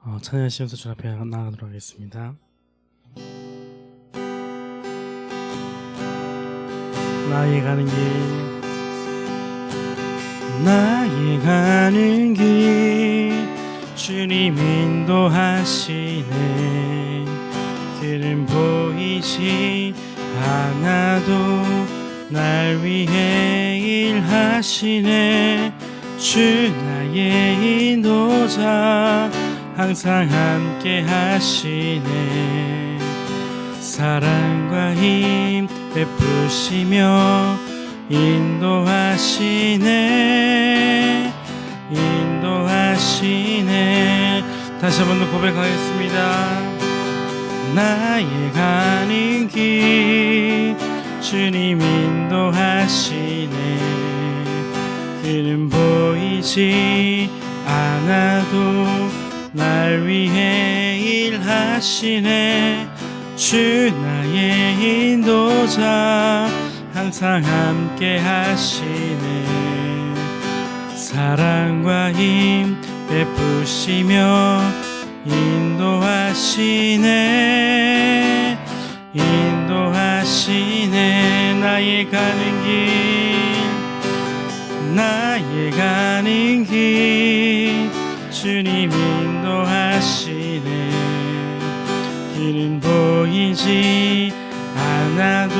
찬양하시면서 주 앞에 나가도록 하겠습니다. 나의 가는 길, 나의 가는 길, 주님 인도하시네. 길은 보이지 않아도 날 위해 일하시네. 주 나의 인도자, 항상 함께 하시네. 사랑과 힘 베푸시며 인도하시네. 인도하시네. 다시 한 번 더 고백하겠습니다. 나의 가는 길, 주님 인도하시네. 길은 보이지 않아도 날 위해 일하시네. 주 나의 인도자, 항상 함께 하시네. 사랑과 힘 베푸시며 인도하시네. 인도하시네. 나의 가는 길, 나의 가는 길, 주님 인도하시네. 길은 보이지 않아도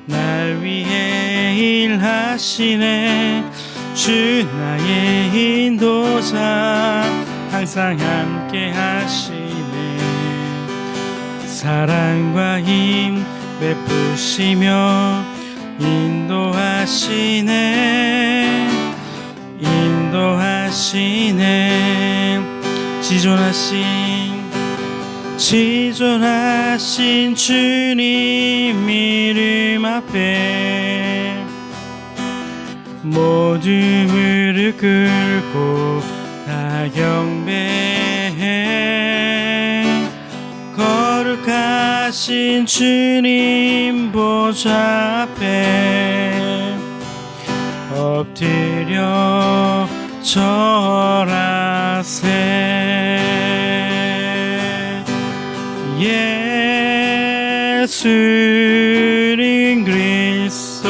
날 위해 일하시네. 주 나의 인도자, 항상 함께 하시네. 사랑과 힘 베푸시며 인도하시네. 인도하시네. 지존하신 주님 이름 앞에 모두 무릎 꿇고 다 경배해. 거룩하신 주님 보좌 앞에 엎드려 절하세. 예수님 그리스도,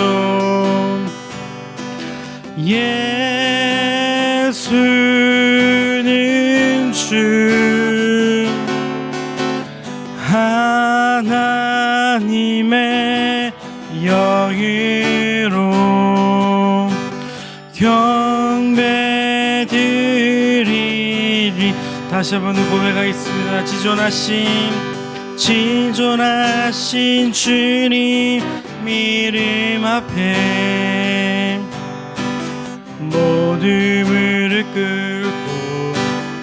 예수는 주, 하나님의 영으로 경배드리리. 다시 한번 고백하겠습니다. 지존하신 주님 이름 앞에 모두 무릎 꿇고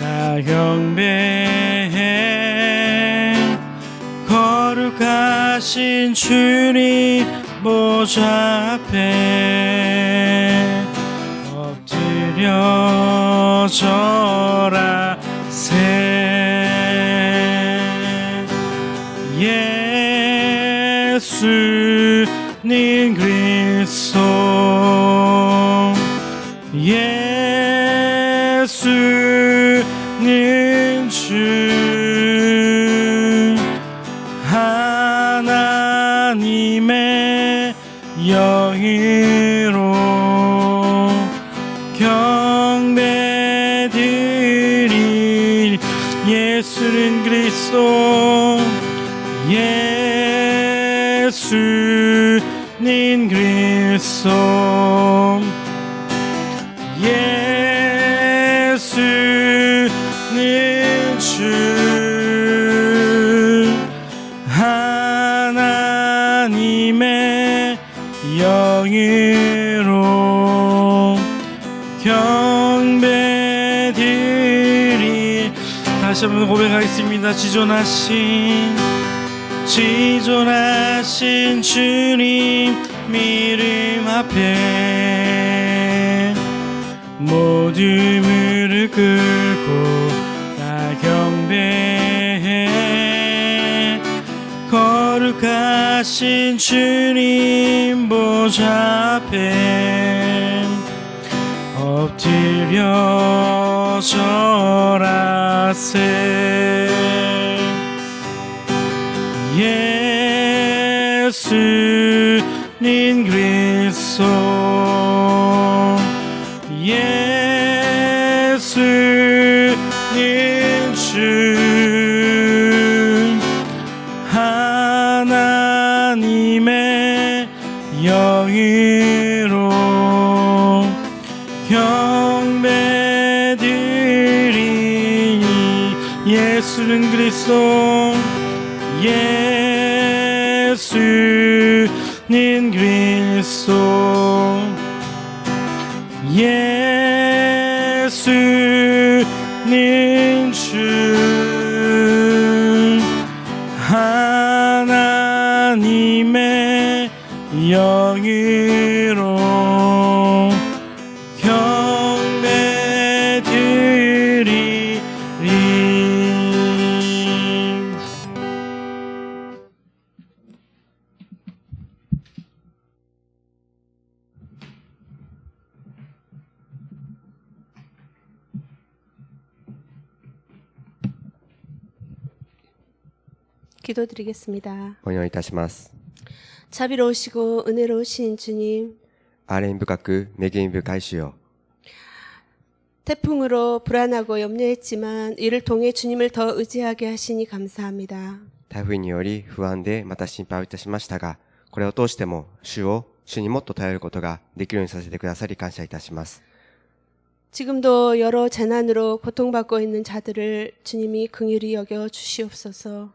다 경배해. 거룩하신 주님 보좌 앞에 엎드려 절하세. 예수님 그리스도, 예수는 주, 하나님의 영으로 경배드리리. 예수는 그리스도, 예수는 그리스도, 예수는 주, 하나님의 영으로 경배드리. 다시 한번 고백하겠습니다. 지존하신 주님 이름 앞에 모두 무릎 꿇고 다 경배해. 거룩하신 주님 보좌 앞에 엎드려 절하세 예수님 그리스도 예수님 주 하나님의 영으로 경배드리니 예수는 그리스도 예수는 그리스도 예수는 주 하나님의 영으로 경배드리리 기도드리겠습니다. お祈りいたします。 자비로우시고 은혜로우신 주님, 憐れみ深く恵み深い主よ。 태풍으로 불안하고 염려했지만 이를 통해 주님을 더 의지하게 하시니 감사합니다. 台風により不安でまた心配をいたしましたが、これを通しても主にもっと頼ることができるようにさせてくださり感謝いたします。 지금도 여러 재난으로 고통받고 있는 자들을 주님이 긍휼히 여겨 주시옵소서.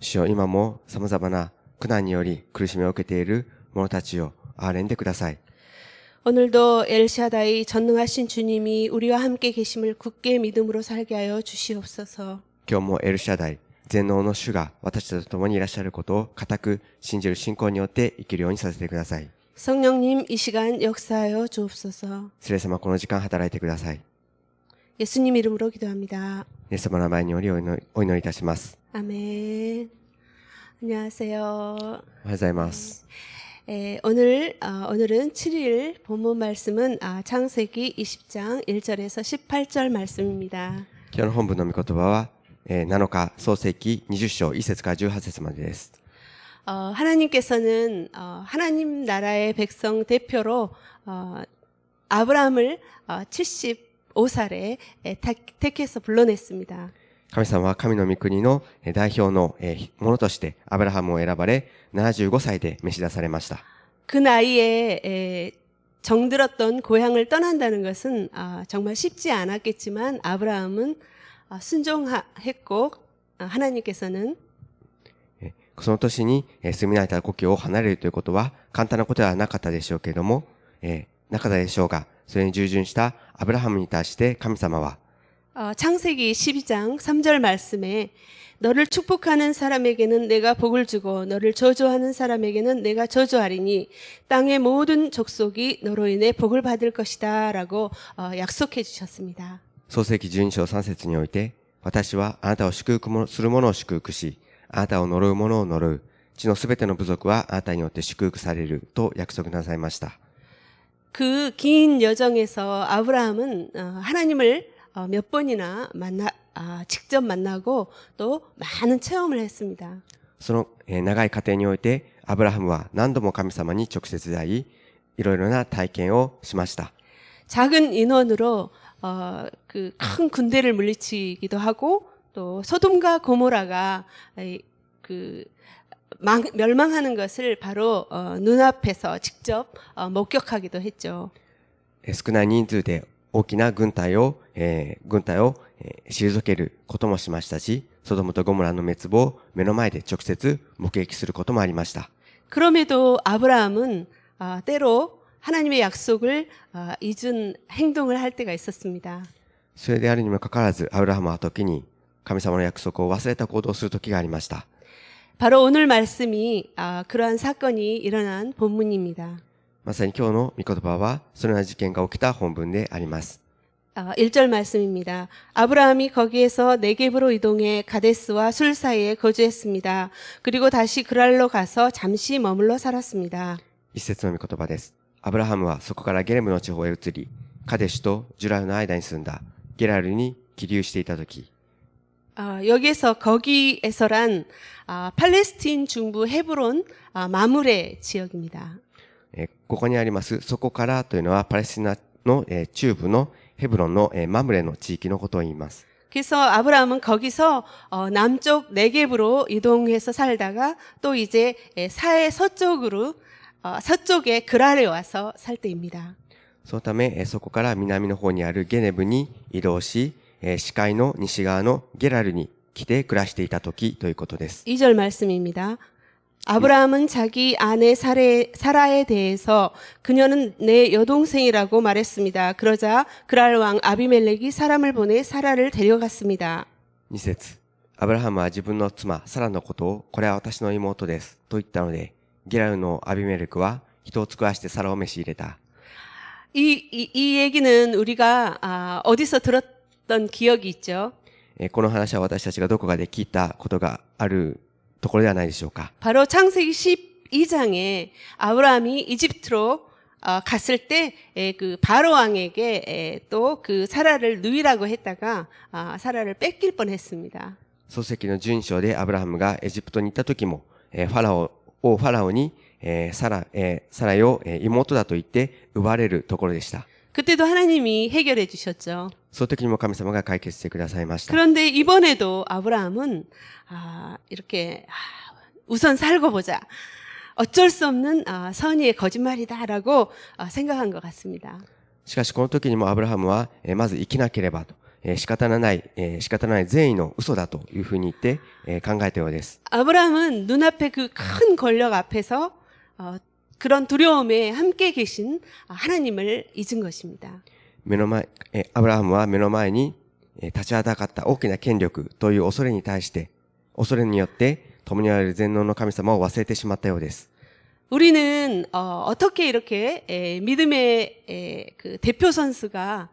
主よ、今も様々な苦難により苦しみを受けている者たちを憐れんでください。 오늘도 엘샤다이 전능하신 주님이 우리와 함께 계심을 굳게 믿음으로 살게 하여 주시옵소서. 今日もエルシャダイ、全能の主が私たちと共にいらっしゃることを固く信じる信仰によって生きるようにさせてください。 성령님 이 시간 역사하여 주옵소서. 聖霊様、この時間働いてください。 예수님 이름으로 기도합니다. イエス様の前によりお祈りいたします。 아멘. 안녕하세요. おはようございます。 오늘은 7일 본문 말씀은 창세기 20장 1절에서 18절 말씀입니다. 今日の本文の御言葉は、7日創世記20章1節から18節までです。 하나님께서는 하나님 나라의 백성 대표로 아브라함을 75살에 택해서 불러냈습니다. 神様は神の御国の代表の者としてアブラハムを選ばれ、75歳で召し出されました。 그 나이에 정들었던 고향을 떠난다는 것은 정말 쉽지 않았겠지만 아브라함은 순종했고 하나님께서는 その年に住み慣れた故郷を離れるということは簡単なことではなかったでしょうけれども、なかったでしょうが、それに従順したアブラハムに対して神様は、 창세기 12장 3절 말씀에 너를 축복하는 사람에게는 내가 복을 주고 너를 저주하는 사람에게는 내가 저주하리니 땅의 모든 족속이 너로 인해 복을 받을 것이다 라고 약속해 주셨습니다. 創世記12章3節において、私はあなたを祝福する者を祝福し、あなたを呪う者を呪う。地のすべての部族はあなたによって祝福されると約束なさいました。 그 긴 여정에서 아브라함은 하나님을 몇 번이나 직접 만나고 또 많은 체험을 했습니다. その長い過程において、アブラハムは何度も神様に直接会い、いろいろな体験をしました。 작은 인원으로 그 큰 군대를 물리치기도 하고 또 소돔과 고모라가 멸망하는 것을バロ 눈앞에서 직접 목격하기도 했죠. 少ない人数で大きな軍隊を退けることもしましたし、ソドムとゴモラの滅亡を目の前で直接目撃することもありました。 그럼에도 아브라함은 때로 하나님의 약속을 잊은 행동을 할 때가 있었습니다. それであるにもかかわらず、アブラハムは時に神様の約束を忘れた行動をする時がありました。 바로 오늘 말씀이 그러한 사건이 일어난 본문입니다. まさに今日の御言葉はそのような事件が起きた本文であります。 1절 말씀입니다. 아브라함이 거기에서 네겝으로 이동해 가데스와 술 사이에 거주했습니다. 그리고 다시 그랄로 가서 잠시 머물러 살았습니다. 一節の御言葉です。アブラハムはそこからゲレムの地方へ移り、カデシュとジュラルの間に住んだ。ゲラルに起立していたとき、 여기에서 거기에서란 팔레스틴 중부 헤브론 마므레 지역입니다. ここにあります、そこからというのはパレスチナの中部のヘブロンのマムレの地域のことを言います。 그래서 아브라함은 거기서 남쪽 네겝으로 이동해서 살다가 또 이제 서쪽으로 서쪽에 그랄에 와서 살 때입니다. そのため、そこから南の方にあるゲネブに移動し、視界の西側のゲラルに来て暮らしていた時ということです。 2절 말씀입니다. 아브라함은 자기 아내 사라에 대해서 그녀는 내 여동생이라고 말했습니다. 그러자 그랄 왕 아비멜렉이 사람을 보내 사라를 데려갔습니다. 2節、アブラハムは自分の妻サラのことを、これは私の妹ですと言ったので、ゲラルのアビメレクは人を使わしてサラを召し入れた。 이 얘기는 우리가 어디서 들었던 기억이 있죠. この話は私たちがどこかで聞いたことがあるところではないでしょうか。 바로 창세기 12장에 아브라함이 이집트로 갔을 때 그 바로 왕에게 또 그 사라를 누이라고 했다가 사라를 뺏길 뻔했습니다. 創世記の12章でアブラハムがエジプトに行った時も、ファラオに、サラを妹だと言って奪われるところでした。 그때도 하나님이 해결해 주셨죠. その時にも神様が解決してくださいました。 그런데 이번에도 아브라함은 이렇게 우선 살고 보자. 어쩔 수 없는 선의의 거짓말이다라고 생각한 것 같습니다. しかしこの時にもアブラハムは、まず生きなければと、仕方のない善意の嘘だというふうに言って、考えたようです。 아브라함은 눈앞에 그 큰 권력 앞에서 그런 두려움에 함께 계신 하나님을 잊은 것입니다. アブラハムは目の前に立ちはだかった大きな権力という恐れに対して、恐れによって共にある全能の神様を忘れてしまったようです。 우리는 어떻게 이렇게 믿음의 그 대표 선수가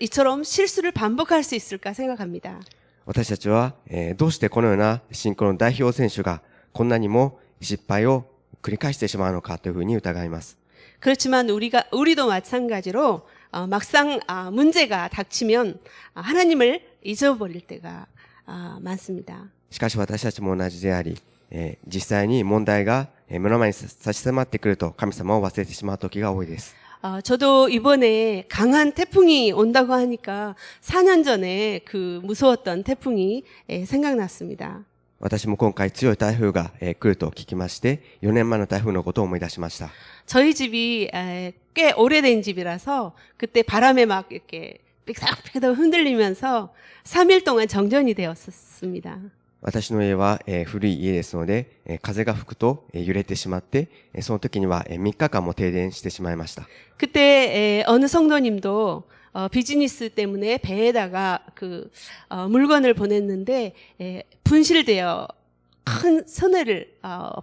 이처럼 실수를 반복할 수 있을까 생각합니다. 私たちは、どうしてこのような信仰の代表選手がこんなにも失敗を繰り返してしまうのかというふうに疑います。 그렇지만 우리도 마찬가지로 막상 문제가 닥치면 하나님을 잊어버릴 때가 많습니다. しかし私たちも同じであり、実際に問題が目の前に差し迫ってくると神様を忘れてしまう時が多いです。 저도 이번에 강한 태풍이 온다고 하니까 4년 전에 그 무서웠던 태풍이 생각났습니다. 私も今回強い台風が来ると聞きまして、4年前の台風のことを思い出しました。 저희 집이 꽤 오래된 집이라서 그때 바람에 막 이렇게 삐걱삐걱 흔들리면서 3일 동안 정전이 되었습니다. 私の家は古い家ですので、風が吹くと揺れてしまって、その時には3日間も停電してしまいました。 그때 어느 성도님도 비즈니스 때문에 배에다가 그 물건을 보냈는데 분실되어 큰 손해를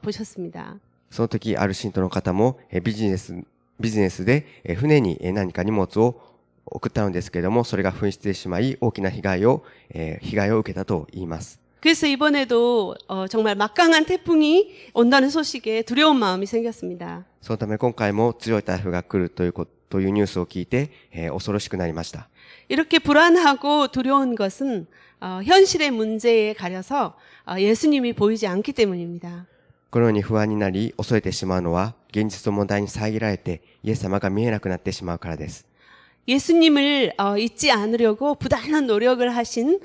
보셨습니다. その時ある信徒の方もビジネスで船に何か荷物を送ったのですけれども、それが紛失してしまい大きな被害を受けたと言います。 그래서 이번에도 정말 막강한 태풍이 온다는 소식에 두려운 마음이 생겼습니다. そのため今回も強い台風が来るというニュースを聞いて、恐ろしくなりました。 이렇게 불안하고 두려운 것은 현실의 문제에 가려서 예수님이 보이지 않기 때문입니다. このように不安になり恐れてしまうのは現実の問題に遮られてイエス様が見えなくなってしまうからです。 예수님을 잊지 않으려고 부단한 노력을 하신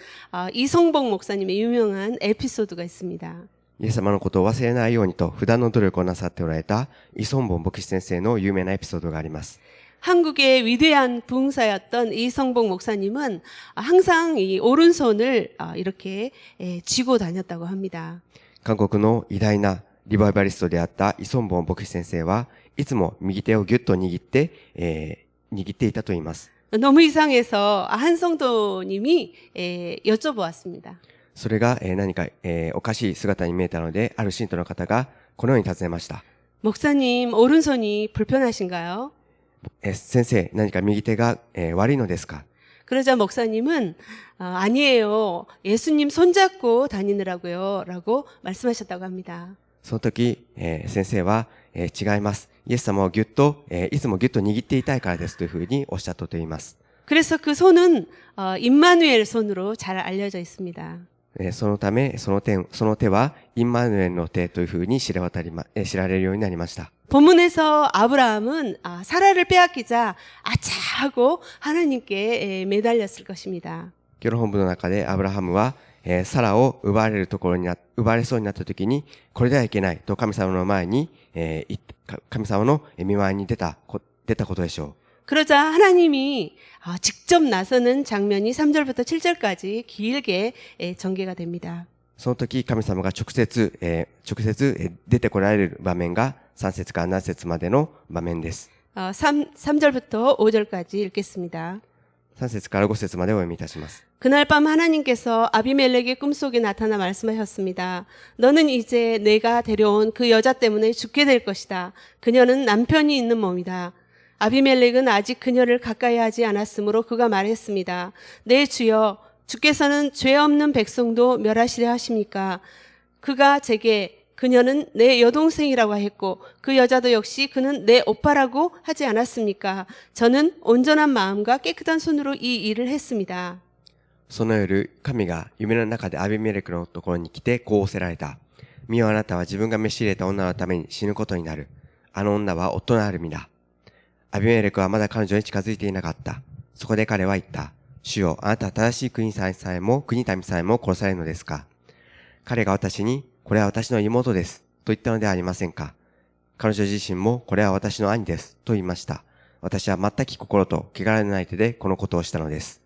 이성복 목사님의 유명한 에피소드가 있습니다. イエス様のことを忘れないようにと不断の努力をなさっておられたイソンボン牧師先生の有名なエピソードがあります。 한국의 위대한 부흥사였던 이성복 목사님은 항상 이 오른손을 이렇게 쥐고 다녔다고 합니다. 韓国の偉大なリバイバリストであったイソンボン牧師先生はいつも右手をギュッと握っていたと言います。 너무 이상해서 한 성도님이 여쭤보았습니다. それが何かおかしい姿に見えたので、ある信徒の方がこのように尋ねました。 목사님, 오른손이 불편하신가요? 先生、何か右手が悪いのですか? 그러자 목사님은 아니에요. 예수님 손잡고 다니느라고요. 라고 말씀하셨다고 합니다. その時、先生は、違います。イエス様をいつもギュッと握っていたいからですというふうにおっしゃったと言います。 그래서 그 손은 임마누엘 손으로 잘 알려져 있습니다. そのため、その手は、インマヌエルの手というふうに知られるようになりました。 본문에서 아브라함은 사라를 빼앗기자 아차 하고 하나님께 매달렸을 것입니다. 今日の本文の中で、アブラハムは、サラを奪われそうになった時に、これではいけないと神様の前に、神様の見舞いに出たことでしょう。 그러자 하나님이 직접 나서는 장면이 3절부터 7절까지 길게 전개가 됩니다. その時、神様が直接出てこられる場面が3節から7節までの場面です。 3절부터 5절까지 읽겠습니다. 3節から5節までお読みいたします。 그날 밤 하나님께서 아비멜렉의 꿈속에 나타나 말씀하셨습니다. 너는 이제 내가 데려온 그 여자 때문에 죽게 될 것이다. 그녀는 남편이 있는 몸이다. 아비멜렉은 아직 그녀를 가까이 하지 않았으므로 그가 말했습니다. 내 주여, 주께서는 죄 없는 백성도 멸하시려 하십니까? 그가 제게 그녀는 내 여동생이라고 했고 그 여자도 역시 그는 내 오빠라고 하지 않았습니까? 저는 온전한 마음과 깨끗한 손으로 이 일을 했습니다. その夜、神が夢の中でアビメレクのところに来てこう仰せられた。見よあなたは自分が召し入れた女のために死ぬことになる。あの女は夫のある身だ。アビメレクはまだ彼女に近づいていなかった。そこで彼は言った。主よ、あなたは正しい国民さえも殺されるのですか？彼が私に、これは私の妹です。と言ったのではありませんか？彼女自身も、これは私の兄です。と言いました。私は全き心と汚れのない手でこのことをしたのです。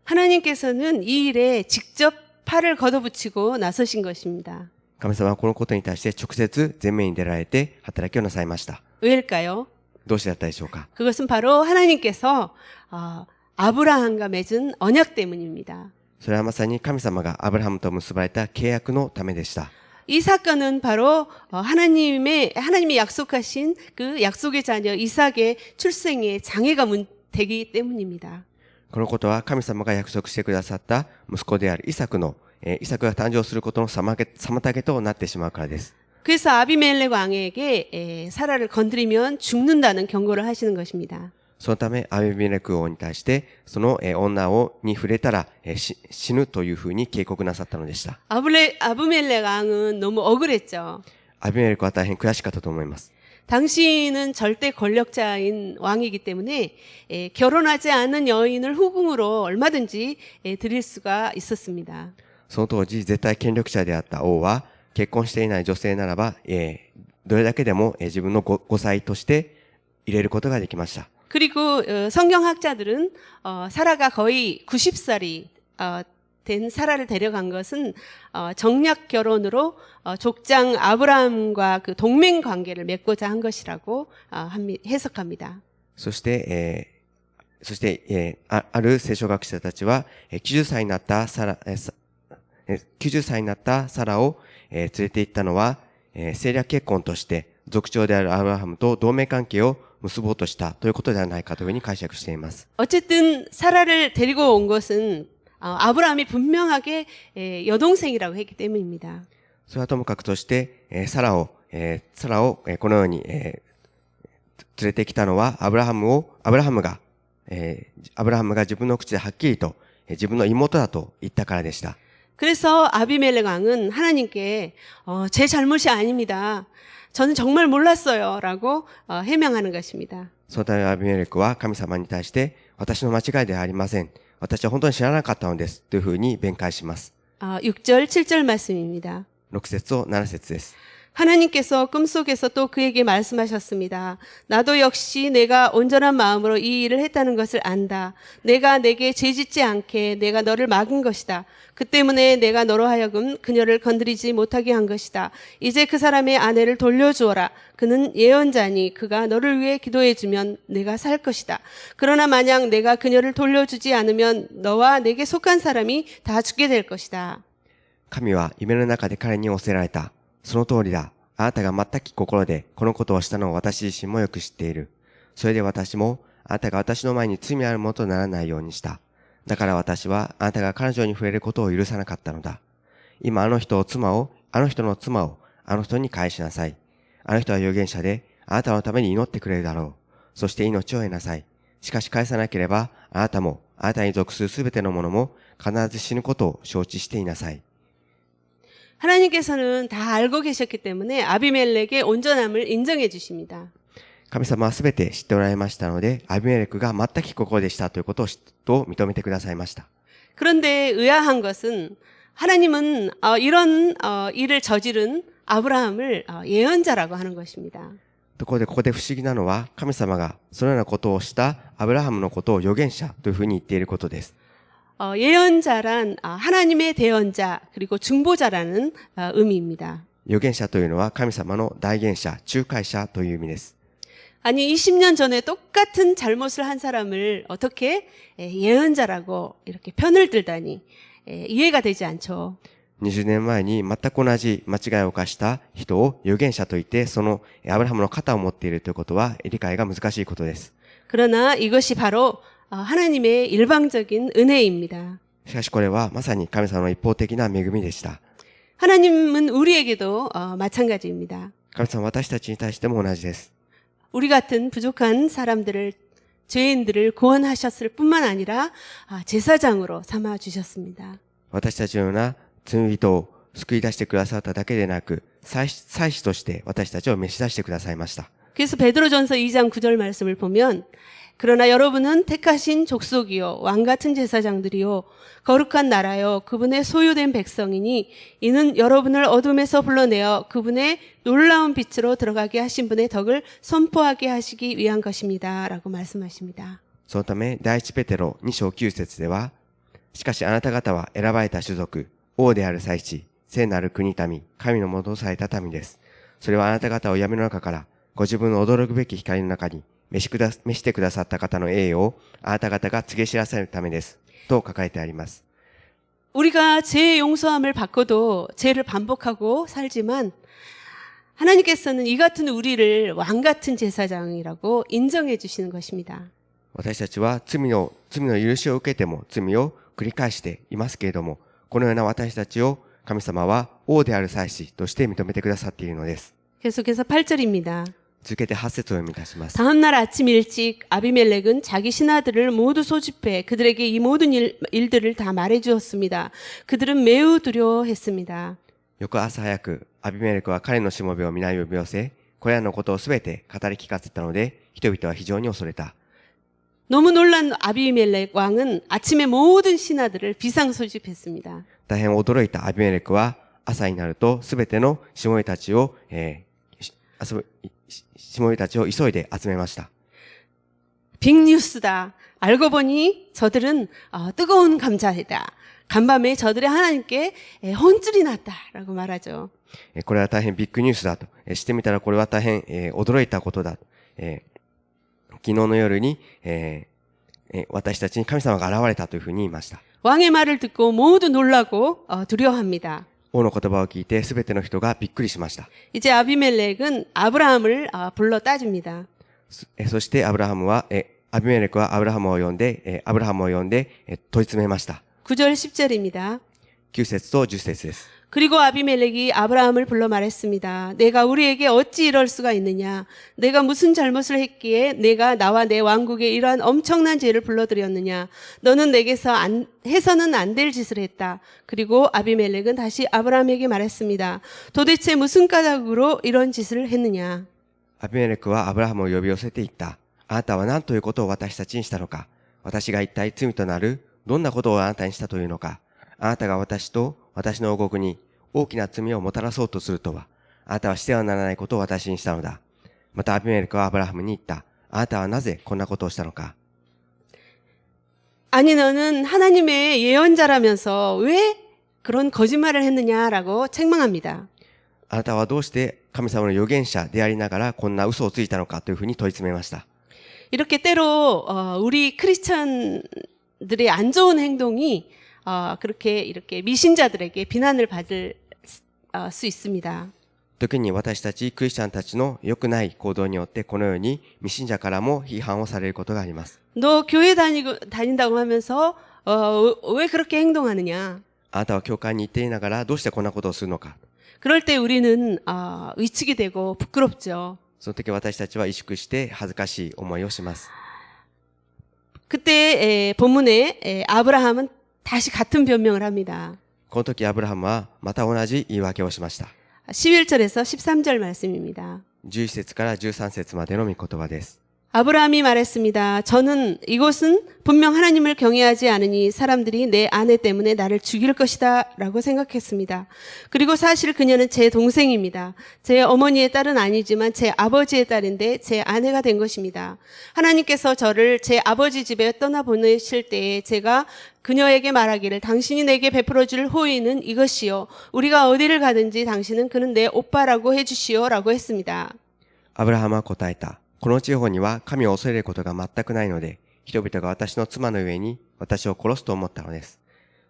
하나님께서는 이 일에 직접 팔을 걷어붙이고 나서신 것입니다. 神様はこのことに対して直接前面に出られて働きをなさいました。 왜일까요? どうしてだったでしょうか？ 그것은 바로 하나님께서 아브라함과 맺은 언약 때문입니다. それはまさに神様がアブラハムと結ばれた契約のためでした。 이 사건은 바로 하나님이 약속하신 그 약속의 자녀 이삭의 출생에 장애가 되기 때문입니다. このことは神様が約束してくださった息子であるイサクが誕生することの妨げとなってしまうからです。 그래서 아비멜렉 왕에게 사라를 건드리면 죽는다는 경고를 하시는 것입니다. そのためアビメレク王に対してその女に触れたら死ぬというふうに警告なさったのでした。 아비멜렉 왕은 너무 억울했죠. アビメレクは大変悔しかったと思います。 당신은 절대 권력자인 왕이기 때문에 결혼하지 않은 여인을 후궁으로 얼마든지 드릴 수가 있었습니다. その当時絶対権力者であった王は結婚していない女性ならばどれだけでも自分の後妻として入れることができました。 그리고 성경학자들은 사라가 거의 90살이 된 사라를 데려간 것은 정략 결혼으로 족장 아브라함과 그 동맹 관계를 맺고자 한 것이라고 해석합니다. そして、ある聖書学者たちは90歳になったサラを連れて行ったのは政略結婚として族長であるアブラハムと同盟関係を結ぼうとしたということではないかというふうに解釈しています。 어쨌든 사라를 데리고 온 것은 아브라함이 분명하게 여동생이라고 했기 때문입니다. それはともかくとしてサラをこのように連れてきたのはアブラハムが自分の口ではっきりと自分の妹だと言ったからでした。 그래서 아비멜렉 왕은 하나님께 제 잘못이 아닙니다. 저는 정말 몰랐어요.라고 해명하는 것입니다. そのためアビメレクは神様に対して私の間違いではありません。私は本当に知らなかったのですというふうに弁解します。 6절, 7절 말씀입니다. 6節と7節です。 하나님께서 꿈속에서 또 그에게 말씀하셨습니다. 나도 역시 내가 온전한 마음으로 이 일을 했다는 것을 안다. 내가 내게 죄짓지 않게 내가 너를 막은 것이다. 그 때문에 내가 너로 하여금 그녀를 건드리지 못하게 한 것이다. 이제 그 사람의 아내를 돌려주어라. 그는 예언자니 그가 너를 위해 기도해주면 내가 살 것이다. 그러나 만약 내가 그녀를 돌려주지 않으면 너와 내게 속한 사람이 다 죽게 될 것이다. 神は夢の中で彼に仰せられた。その通りだ。あなたが全き心でこのことをしたのを私自身もよく知っている。それで私もあなたが私の前に罪あるものとならないようにした。だから私はあなたが彼女に触れることを許さなかったのだ。今あの人の妻をあの人に返しなさい。あの人は預言者であなたのために祈ってくれるだろう。そして命を得なさい。しかし返さなければ、あなたも、あなたに属するすべてのものも必ず死ぬことを承知していなさい。 하나님께서는 다 알고 계셨기 때문에 아비멜렉의 온전함을 인정해 주십니다. 神様はすべて知っておられましたので、アビメレクが全く心でしたということを認めてくださいました。 그런데 의아한 것은 하나님은 이런 일을 저지른 아브라함을 예언자라고 하는 것입니다. ところでここで不思議なのは、神様がそのようなことをしたアブラハムのことを預言者というふうに言っていることです。 예언자란 하나님의 대언자 그리고 중보자라는 의미입니다. 預言者というのは神様の代言者、仲介者という意味です。 아니 20년 전에 똑같은 잘못을 한 사람을 어떻게 예언자라고 이렇게 편을 들다니 이해가 되지 않죠. 20年前に全く同じ間違いを犯した人を預言者といってそのアブラハムの肩を持っているということは理解が難しいことです。 그러나 이것이 바로 하나님의 일방적인 은혜입니다. しかしこれはまさに神様の一方的な恵みでした。 하나님은 우리에게도 마찬가지입니다. 神様は私たちに対しても同じです。 우리 같은 부족한 사람들을 죄인들을 구원하셨을 뿐만 아니라 제사장으로 삼아 주셨습니다. 私たちのような罪人を救い出してくださっただけでなく、祭司として私たちを召し出してくださいました。 그래서 베드로전서 2장 9절 말씀을 보면 그러나 여러분은 택하신 족속이요 왕 같은 제사장들이요 거룩한 나라요 그분의 소유된 백성이니 이는 여러분을 어둠에서 불러내어 그분의 놀라운 빛으로 들어가게 하신 분의 덕을 선포하게 하시기 위한 것입니다. 라고 말씀하십니다. そのため、第一ペテロ2章9節では、しかしあなた方は選ばれた種族、王である祭司、聖なる国民、神の戻された民です。それはあなた方を闇の中から、ご自分の驚くべき光の中に召してくださった方の栄誉をあなた方が告げ知らせるためです。と書かれてあります。 우리가 죄의 용서함을 받고도 죄를 반복하고 살지만 하나님께서는 이 같은 우리를 왕 같은 제사장이라고 인정해 주시는 것입니다. 私たちは罪の許しを受けても罪を繰り返していますけれども、このような私たちを神様は王である祭司として認めてくださっているのです。 계속해서 8절입니다. 続けて8節を読み出します。 다음 날 아침 일찍 아비멜렉은 자기 신하들을 모두 소집해 그들에게 이 모든 일들을 다 말해 주었습니다. 그들은 매우 두려워했습니다. 翌朝早く、アビメレクは彼のしもべを皆呼び寄せ、これらのことをすべて語り聞かせたので、人々は非常に恐れた。 너무 놀란 아비멜렉 왕은 아침에 모든 신하들을 비상 소집했습니다. 大変驚いたアビメレクは、朝になるとすべてのしもべたちを、急いで集めました。 빅뉴스다. 알고 보니 저들은 뜨거운 감자이다. 간밤에 저들의 하나님께 혼쭐이 났다라고 말하죠. これは大変ビッグニュースだと。してみたらこれは大変驚いたことだ。昨日の夜に私たちに神様が現れたというふうに言いました。 왕의 말을 듣고 모두 놀라고 두려워합니다. 王の言葉を聞いてすべての人がびっくりしました。 이제 아비멜렉은 아브라함을 불러 따집니다. そしてアビメレクはアブラハムを呼んで問い詰めました。 9절 10절입니다. 9節と10節です。 그리고 아비멜렉이 아브라함을 불러 말했습니다. 내가 우리에게 어찌 이럴 수가 있느냐? 내가 무슨 잘못을 했기에 내가 나와 내 왕국에 이러한 엄청난 죄를 불러들였느냐? 너는 내게서 해서는 안 될 짓을 했다. 그리고 아비멜렉은 다시 아브라함에게 말했습니다. 도대체 무슨 까닭으로 이런 짓을 했느냐? アビメレクはアブラハムを呼び寄せていった。あなたは何ということを私たちにしたのか。私が一体罪となるどんなことをあなたにしたというのか。あなたが私と私の王国に大きな罪をもたらそうとするとは、あなたはしてはならないことを私にしたのだ。またアビメレクはアブラハムに言った。あなたはなぜこんなことをしたのか。 아니 너는 하나님의 예언자라면서 왜 그런 거짓말을 했느냐라고 책망합니다. あなたはどうして神様の預言者でありながらこんな嘘をついたのかというふうに問い詰めました。 이렇게 때로 우리 크리스천들의 안 좋은 행동이 그렇게 이렇게 미신자들에게 비난을 받을 수 있습니다. 時に私たちクリスチャンたちの良くない行動によってこのように未信者からも批判をされることがあります。 너 교회 다닌다고 하면서 왜 그렇게 행동하느냐? あなたは教会に行っていながらどうしてこんなことをするのか。 그럴 때 우리는 위축이 되고 부끄럽죠. その時私たちは萎縮して恥ずかしい思いをします。 그때 본문에 아브라함은 다시 같은 변명을 합니다. この時アブラハムはまた同じ言い訳をしました。 11절에서 13절 말씀입니다. 11節から13節までの御言葉です。 아브라함이 말했습니다. 저는 이곳은 분명 하나님을 경외하지 않으니 사람들이 내 아내 때문에 나를 죽일 것이다 라고 생각했습니다. 그리고 사실 그녀는 제 동생입니다. 제 어머니의 딸은 아니지만 제 아버지의 딸인데 제 아내가 된 것입니다. 하나님께서 저를 제 아버지 집에 떠나보내실 때에 제가 그녀에게 말하기를 당신이 내게 베풀어줄 호의는 이것이요. 우리가 어디를 가든지 당신은 그는 내 오빠라고 해주시오 라고 했습니다. アブラハムは答えた。この地方には神を恐れることが全くないので、人々が私の妻の上に私を殺すと思ったのです。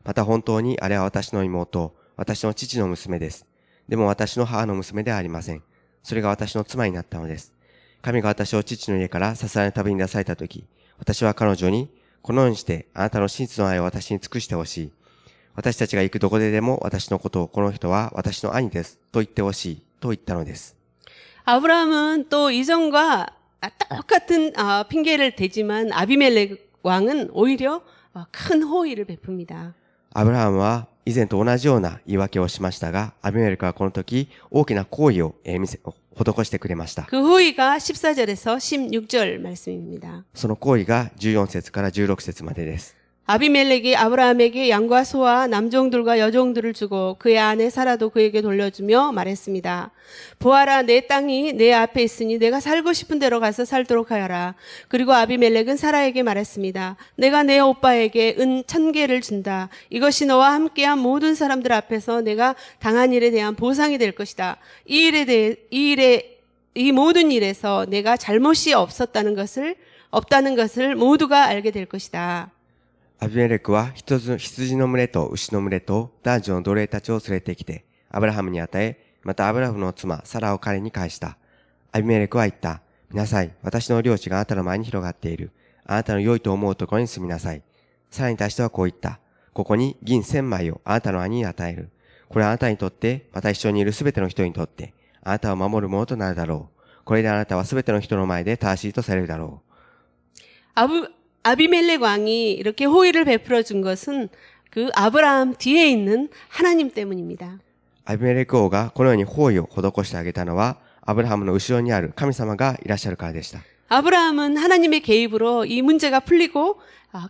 また本当にあれは私の妹、私の父の娘です。でも私の母の娘ではありません。それが私の妻になったのです。神が私を父の家からさすらいの旅に出されたとき、私は彼女に、このようにしてあなたの真実の愛を私に尽くしてほしい。私たちが行くどこででも私のことをこの人は私の兄ですと言ってほしいと言ったのです。 아브라함은 또 이전과 똑같은 핑계를 대지만 아비멜렉 왕은 오히려 큰 호의를 베풉니다. アブラハムは以前と同じような言い訳をしましたが、アビメレクはこの時大きな行為を施してくれました。 그 호의가 14절에서 16절 말씀입니다. その行為が14節から16節までです。 아비멜렉이 아브라함에게 양과 소와 남종들과 여종들을 주고 그의 아내 사라도 그에게 돌려주며 말했습니다. 보아라, 내 땅이 내 앞에 있으니 내가 살고 싶은 데로 가서 살도록 하여라. 그리고 아비멜렉은 사라에게 말했습니다. 내가 내 오빠에게 은 1000개를 준다. 이것이 너와 함께한 모든 사람들 앞에서 내가 당한 일에 대한 보상이 될 것이다. 이 모든 일에서 내가 잘못이 없다는 것을 모두가 알게 될 것이다. アビメレクは羊の群れと牛の群れと男女の奴隷たちを連れてきて、アブラハムに与え、またアブラハムの妻サラを彼に返した。アビメレクは言った。見なさい。私の領地があなたの前に広がっている。あなたの良いと思うところに住みなさい。サラに対してはこう言った。ここに銀1000枚をあなたの兄に与える。これはあなたにとって、また一緒にいるすべての人にとって、あなたを守るものとなるだろう。これであなたはすべての人の前で正しいとされるだろう。 아비멜렉 왕이 이렇게 호의를 베풀어 준 것은 그 아브라함 뒤에 있는 하나님 때문입니다. アビメレク王がこのように包囲を施してあげたのは、アブラハムの後ろにある神様がいらっしゃるからでした。 아브라함은 하나님의 개입으로 이 문제가 풀리고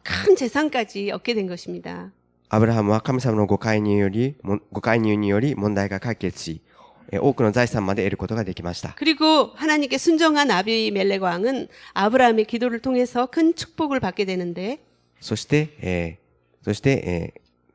큰 재산까지 얻게 된 것입니다. アブラハムは神様のご介入により問題が解決し、多くの財産まで得ることができました。 그리고 하나님께 순종한 아비멜렉 왕은 아브라함의 기도를 통해서 큰 축복을 받게 되는데 そして、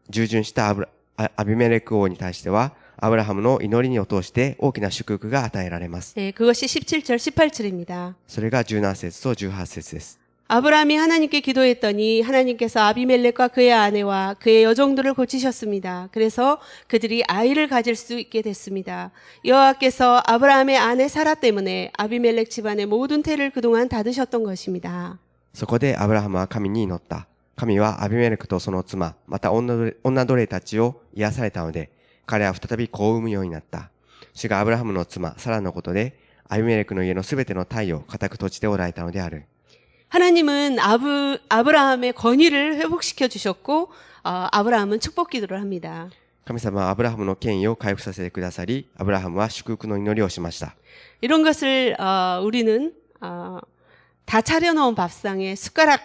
従順したアビメレク王に対しては、アブラハムの祈りを通して大きな祝福が与えられます。 그것이 17절, 18절입니다. それが17節と18節です。 아브라함이 하나님께 기도했더니 하나님께서 아비멜렉과 그의 아내와 그의 여종들을 고치셨습니다. 그래서 그들이 아이를 가질 수 있게 됐습니다. 여호와께서 아브라함의 아내 사라 때문에 아비멜렉 집안의 모든 태를 그동안 닫으셨던 것입니다. そこでアブラハムは神に祈った。神はアビメレクとその妻、また女奴隷たちを癒されたので、彼は再び子を産むようになった。主がアブラハムの妻、サラのことで、アビメレクの家のすべての体を固く閉じておられたのである。 하나님은 아브라함의 권위를 회복시켜 주셨고 아브라함은 축복 기도를 합니다. 神様はアブラハムの権威を回復させてくださり、アブラハムは祝福の祈りをしました。 이런 것을 우리는 다 차려놓은 밥상에 숟가락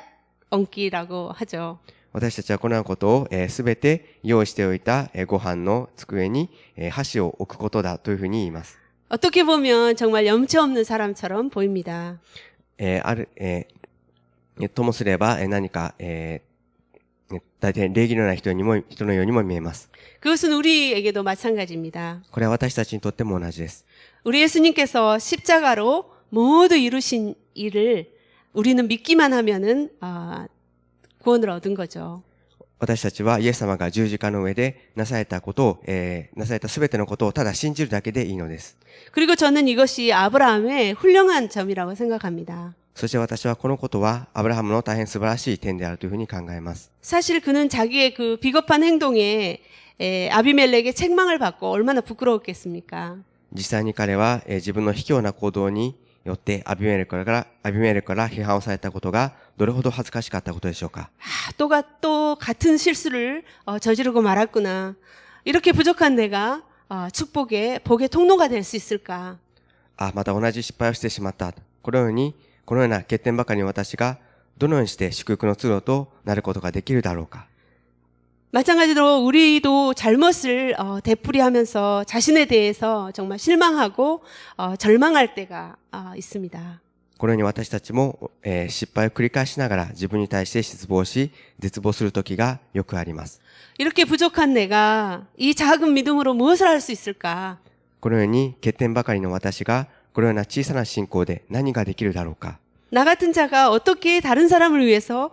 얹기라고 하죠. 私たちはこのようなことをすべて用意しておいたご飯の机に箸を置くことだというふうに言います。 어떻게 보면 정말 염치 없는 사람처럼 보입니다. ともすれば何か大体礼儀のない人のようにも見えます。 그것은 우리에게도 마찬가지입니다. これは私たちにとっても同じです。 우리 예수님께서 십자가로 모두 이루신 일을 우리는 믿기만 하면은 구원을 얻은 거죠. 私たちはイエス様が十字架の上でなされたすべてのことをただ信じるだけでいいのです。 그리고 저는 이것이 아브라함의 훌륭한 점이라고 생각합니다. そして私はこのことはアブラハムの大変素晴らしい点であるというふうに考えます。 사실 그는 자기의 그 비겁한 행동에 아비멜렉의 책망을 받고 얼마나 부끄러웠겠습니까? 実際に彼は自分の卑怯な行動によってアビメレクから批判をされたことがどれほど恥ずかしかったことでしょうか。 또 같은 실수를 저지르고 말았구나. 이렇게 부족한 내가 축복의 복의 통로가 될 수 있을까? あ、また同じ失敗をしてしまった。このような欠点ばかりの私がどのようにして祝福の通路となることができるだろうか。 마찬가지로 우리도 잘못을 되풀이하면서 자신에 대해서 정말 실망하고 절망할 때가 있습니다. このように私たちも、失敗を繰り返しながら自分に対して失望し、絶望する時がよくあります。 이렇게 부족한 내가 이 작은 믿음으로 무엇을 할 수 있을까? このように欠点ばかりの私がこのような小さな信仰で何ができるだろうか。 나 같은 자가 어떻게 다른 사람을 위해서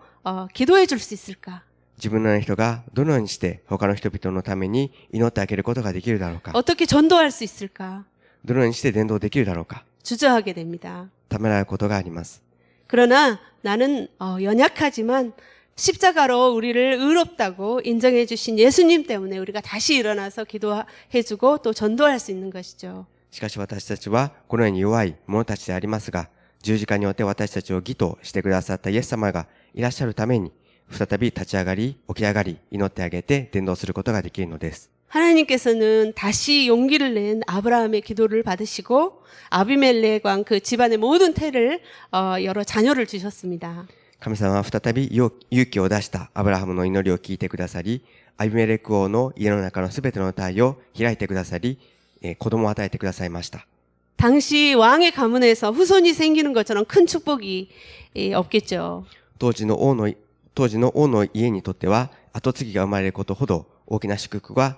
기도해 줄 수 있을까? 自分のような人がどのようにして他の人々のために祈ってあげることができるだろうか。 어떻게 전도할 수 있을까? どのようにして伝道できるだろうか。 주저하게 됩니다. ためらうことがあります。 그러나 나는 연약하지만 십자가로 우리를 의롭다고 인정해 주신 예수님 때문에 우리가 다시 일어나서 기도해 주고 또 전도할 수 있는 것이죠. しかし私たちはこのように弱い者たちでありますが、十字架によって私たちを義としてくださったイエス様がいらっしゃるために、再び立ち上がり、起き上がり、祈ってあげて伝道することができるのです。 하나님께서는 다시 용기를 낸 아브라함의 기도를 받으시고 아비멜렉 왕 그 집안의 모든 태를 여러 자녀를 주셨습니다. 神様は再び勇気を出したアブラハムの祈りを聞いてくださり、アビメレク王の家の中のすべての体を開いてくださり、子供を与えてくださいました。 당시 왕의 가문에서 후손이 생기는 것처럼 큰 축복이 없겠죠. 当時の王の家にとっては後継ぎが生まれることほど大きな祝福は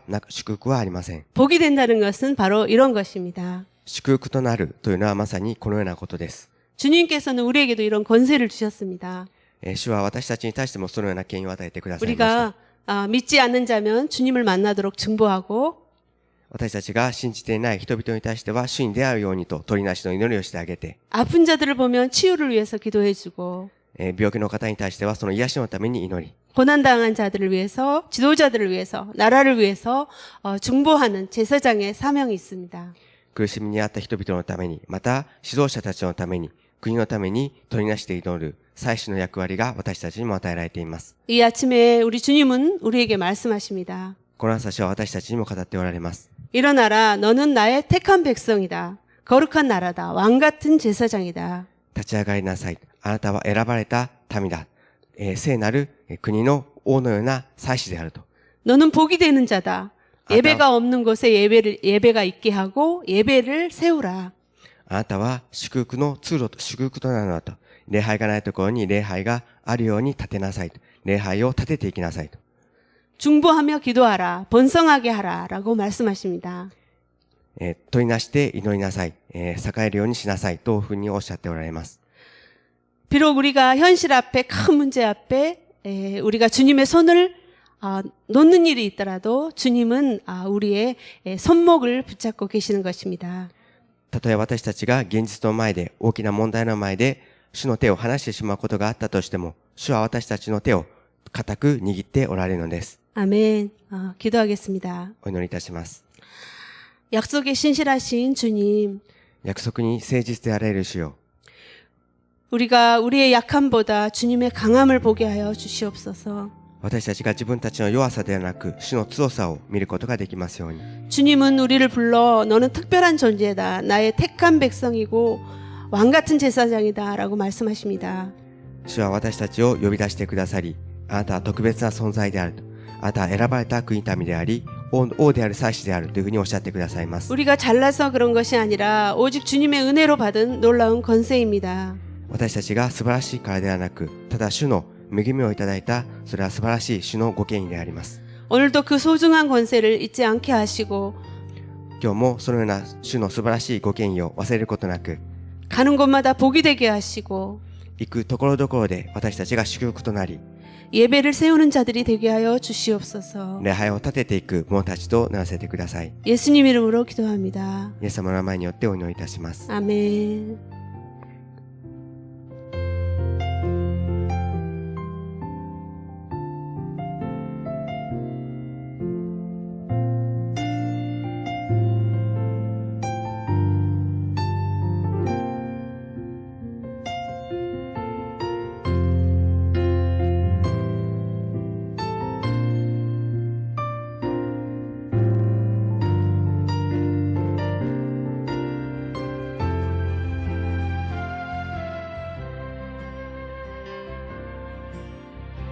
ありません。 복이 된다는 것은 바로 이런 것입니다. 祝福となるというのはまさにこのようなことです。 주님께서는 우리에게도 이런 권세를 주셨습니다. 主は私たちに対してもそのような権威を与えてくださいました。 우리가 믿지 않는 자면 주님을 만나도록 증보하고 私たちが信じていない人々に対しては主に出会うようにと取りなしの祈りをしてあげて、 아픈 자들을 보면 치유를 위해서 기도해주고 病気の方に対してはその癒しのために祈り、 고난당한 자들을 위해서 지도자들을 위해서 나라를 위해서 중보하는 제사장의 사명이 있습니다. 苦しみにあった人々のために、また指導者たちのために、国のために取りなして祈る祭司の役割が私たちにも与えられています。 이 아침에 우리 주님은 우리에게 말씀하십니다. この朝は私たちにも語っておられます。 일어나라, 너는 나의 택한 백성이다. 거룩한 나라다. 왕 같은 제사장이다. 立ち上がりなさい。あなたは選ばれた民だ。聖なる国の王のような祭司であると。 너는 복이 되는 자다. 예배가 없는 곳에 예배가 있게 하고 예배를 세우라. あなたは祝福の通路と祝福となるのだと。礼拝がないところに礼拝があるように立てなさいと。礼拝を立てていきなさいと。 중보하며 기도하라. 번성하게 하라. 라고 말씀하십니다. 取りなして祈りなさい。栄えるようにしなさいというふうにおっしゃっておられます。 비록 우리가 현실 앞에 큰 문제 앞에 우리가 주님의 손을 놓는 일이 있더라도 주님은 우리의 손목을 붙잡고 계시는 것입니다. たとえ私たちが現実の前で大きな問題の前で主の手を離してしまうことがあったとしても、主は私たちの手を固く握っておられるのです。 아멘. 기도하겠습니다. お祈りいたします。 약속에 신실하신 주님, 約束に誠実であられる主よ。 우리가 우리의 약함보다 주님의 강함을 보게 하여 주시옵소서. 私たちが自分たちの弱さではなく主の強さを見ることができますように。 주님은 우리를 불러 너는 특별한 존재다. 나의 택한 백성이고 왕 같은 제사장이다. 라고 말씀하십니다. 主は私たちを呼び出してくださり、あなたは特別な存在であると。あなたは選ばれた国民であり、王である祭司であるというふうにおっしゃってくださいます。 우리가 잘나서 그런 것이 아니라 오직 주님의 은혜로 받은 놀라운 권세입니다. 私たちが素晴らしいからではなく、ただ主の恵みをいただいた、それは素晴らしい主のご権威であります。 오늘도 그 소중한 권세를 잊지 않게 하시고 今日もそのような主の素晴らしいご権威を忘れることなく、 가는 곳마다 복이 되게 하시고 行くところどころで私たちが祝福となり、 예배를 세우는 자들이 되게 하여 주시옵소서. 礼拝を立てていく者たちとならせてください。 예수님 이름으로 기도합니다. イエス様の名前によってお祈りいたします。 아멘.